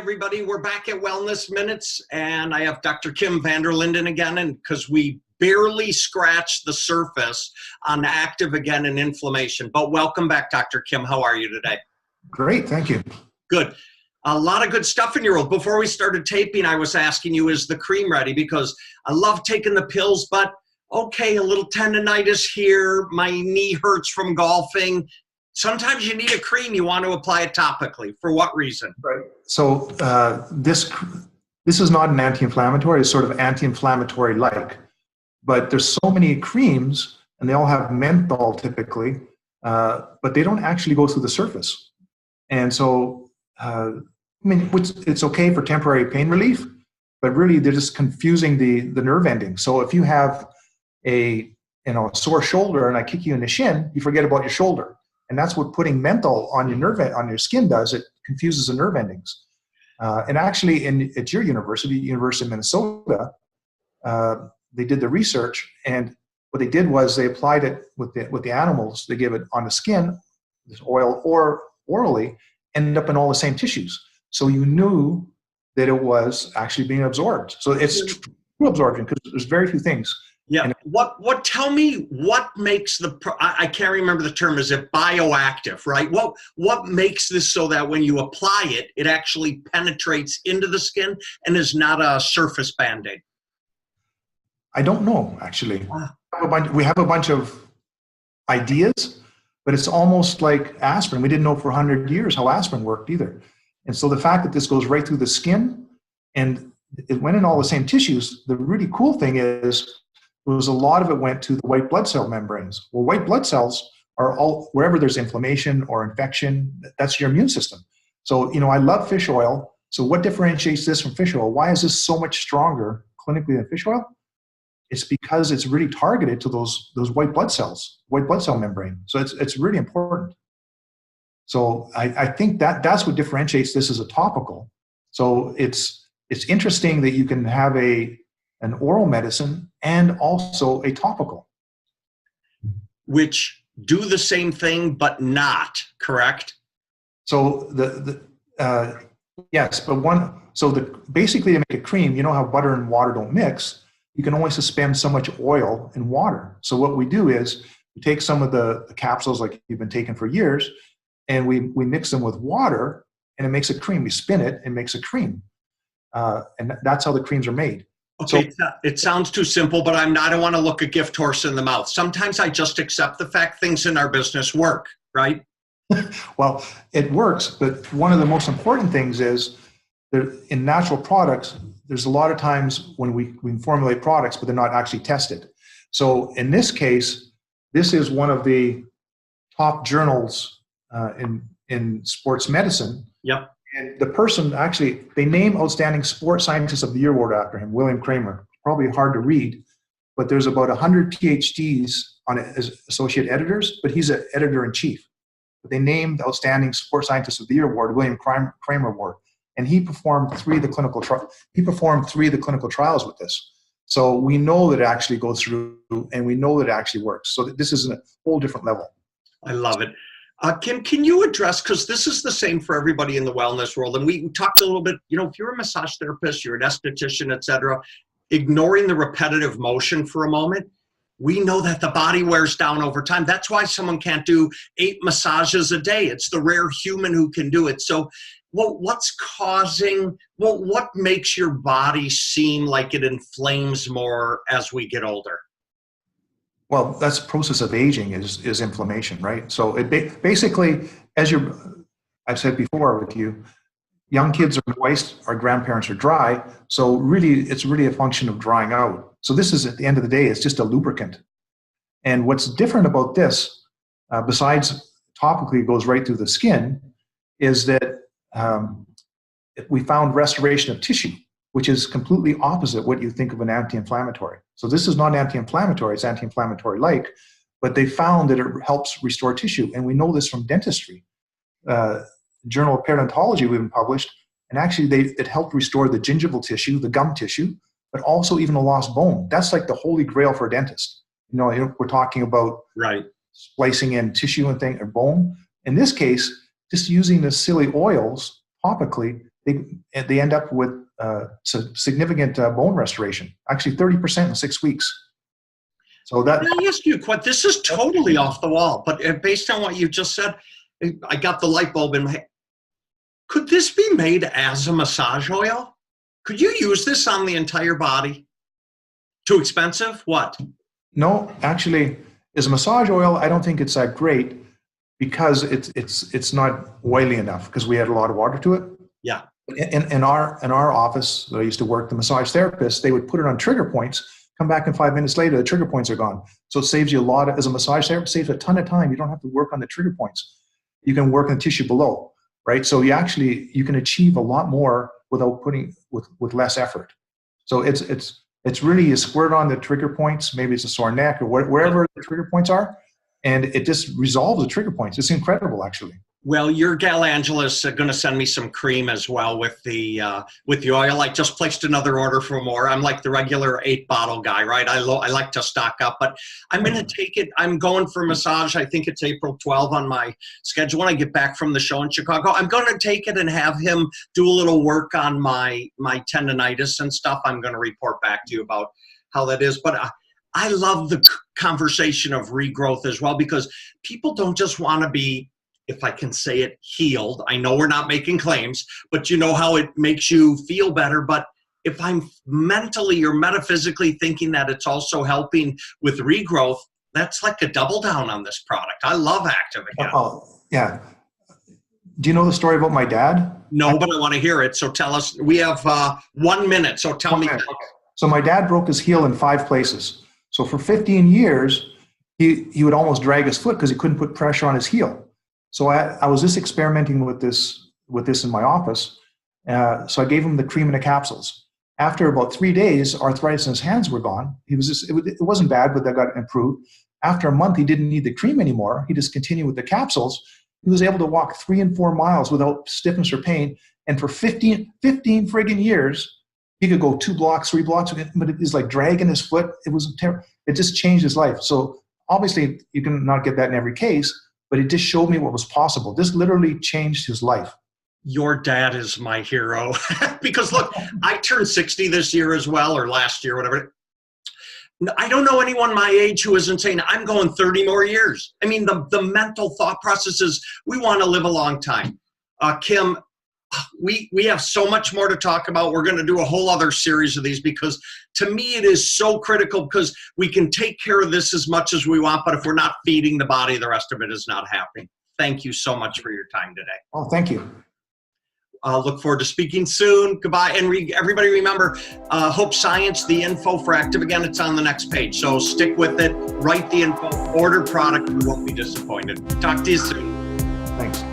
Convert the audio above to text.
everybody. We're back at Wellness Minutes, and I have Dr. Kim Vanderlinden again, and because we barely scratched the surface on active again and inflammation. But welcome back, Dr. Kim. How are you today? Great, thank you. Good. A lot of good stuff in your world. Before we started taping, I was asking you, is the cream ready? Because I love taking the pills, but okay, a little tendonitis here, my knee hurts from golfing. Sometimes you need a cream, you want to apply it topically. For what reason? Right. So this is not an anti-inflammatory, it's sort of anti-inflammatory-like. But there's so many creams, and they all have menthol typically, but they don't actually go through the surface. And so, it's okay for temporary pain relief, but really they're just confusing the nerve endings. So if you have a sore shoulder and I kick you in the shin, you forget about your shoulder. And that's what putting menthol on your skin does. It confuses the nerve endings. And actually, at your university, University of Minnesota, they did the research, and what they did was they applied it with the animals. They gave it on the skin, this oil, or orally, ended up in all the same tissues. So you knew that it was actually being absorbed. So it's true absorption because there's very few things. Yeah. Tell me what makes I can't remember the term. Is it bioactive, right? What makes this so that when you apply it, it actually penetrates into the skin and is not a surface Band-Aid? I don't know, actually. We have a bunch of ideas, but it's almost like aspirin. We didn't know for 100 years how aspirin worked either. And so the fact that this goes right through the skin and it went in all the same tissues, the really cool thing is, a lot of it went to the white blood cell membranes. Well, white blood cells are all, wherever there's inflammation or infection, that's your immune system. So, I love fish oil. So what differentiates this from fish oil? Why is this so much stronger clinically than fish oil? It's because it's really targeted to those white blood cells, white blood cell membrane. So it's really important. So I think that's what differentiates this as a topical. So it's interesting that you can have an oral medicine and also a topical, which do the same thing but not, correct? So yes, but basically to make a cream, you know how butter and water don't mix, you can only suspend so much oil in water. So what we do is we take some of the capsules like you've been taking for years, and we mix them with water, and it makes a cream. We spin it and makes a cream, and that's how the creams are made. Okay, so, it sounds too simple, but I don't want to look a gift horse in the mouth. Sometimes I just accept the fact things in our business work, right? Well, it works, but one of the most important things is that in natural products, there's a lot of times when we formulate products, but they're not actually tested. So in this case, this is one of the top journals in sports medicine. Yep. And the person actually, they name Outstanding Sports Scientist of the Year award after him, William Kramer. Probably hard to read, but there's about 100 PhDs on it as associate editors, but he's an editor-in-chief. But they named the Outstanding Sports Scientist of the Year award, William Kramer Award. And he performed three of the clinical trials with this. So we know that it actually goes through, and we know that it actually works. So this is a whole different level. I love it. Kim, can you address, because this is the same for everybody in the wellness world, and we talked a little bit, if you're a massage therapist, you're an esthetician, et cetera, ignoring the repetitive motion for a moment, we know that the body wears down over time. That's why someone can't do 8 massages a day. It's the rare human who can do it. So what makes your body seem like it inflames more as we get older? Well, that's the process of aging is inflammation, right? So it basically, I've said before with you, young kids are moist, our grandparents are dry. So really, it's really a function of drying out. So this is, at the end of the day, it's just a lubricant. And what's different about this, besides topically it goes right through the skin, is that we found restoration of tissue, which is completely opposite what you think of an anti-inflammatory. So this is not anti-inflammatory, it's anti-inflammatory-like, but they found that it helps restore tissue. And we know this from dentistry. Journal of Periodontology we've been published, and actually it helped restore the gingival tissue, the gum tissue, but also even a lost bone. That's like the holy grail for a dentist. We're talking about splicing in tissue and or bone. In this case, just using the silly oils topically they end up with significant bone restoration, actually 30% in 6 weeks. So that. Can I ask you a question? This is totally off the wall, but based on what you just said, I got the light bulb in my head. Could this be made as a massage oil? Could you use this on the entire body? Too expensive? What? No, actually, as a massage oil, I don't think it's that great because it's not oily enough because we add a lot of water to it. Yeah. In our office that I used to work, the massage therapists, they would put it on trigger points, come back in 5 minutes later, the trigger points are gone. So it saves you a lot as a massage therapist, saves a ton of time. You don't have to work on the trigger points. You can work on the tissue below, right? So you can achieve a lot more without putting with less effort. So it's really, you squirt on the trigger points, maybe it's a sore neck or wherever the trigger points are, and it just resolves the trigger points. It's incredible, actually. Well, your gal Angela's going to send me some cream as well with the oil. I just placed another order for more. I'm like the regular 8-bottle guy, right? I like to stock up, but I'm going to take it. I'm going for massage. I think it's April 12 on my schedule when I get back from the show in Chicago. I'm going to take it and have him do a little work on my tendonitis and stuff. I'm going to report back to you about how that is. But I love the conversation of regrowth as well, because people don't just want to be, if I can say it, healed. I know we're not making claims, but you know how it makes you feel better. But if I'm mentally or metaphysically thinking that it's also helping with regrowth, that's like a double down on this product. I love Active Again. Oh, yeah. Do you know the story about my dad? No, but I want to hear it. So tell us. We have 1 minute, so tell me. Okay. So my dad broke his heel in 5 places. So for 15 years, he would almost drag his foot because he couldn't put pressure on his heel. So I was just experimenting with this in my office. So I gave him the cream and the capsules. After about 3 days, arthritis in his hands were gone. It wasn't bad, but that got improved. After a month, he didn't need the cream anymore. He just continued with the capsules. He was able to walk 3 and 4 miles without stiffness or pain. And for 15 friggin' years, he could go 2 blocks, 3 blocks, but it was like dragging his foot. It was terrible. It just changed his life. So obviously, you can not get that in every case, but it just showed me what was possible. This literally changed his life. Your dad is my hero. Because look, I turned 60 this year as well, or last year, whatever. I don't know anyone my age who isn't saying, I'm going 30 more years. I mean, the mental thought process is, we want to live a long time. Kim, we have so much more to talk about. We're going to do a whole other series of these, because to me it is so critical, because we can take care of this as much as we want, but if we're not feeding the body, the rest of it is not happening. Thank you so much for your time today. Oh, thank you. I'll look forward to speaking soon. Goodbye. And everybody remember, Hope Science, the info for Active Again, it's on the next page. So stick with it, write the info, order product, you won't be disappointed. Talk to you soon. Thanks.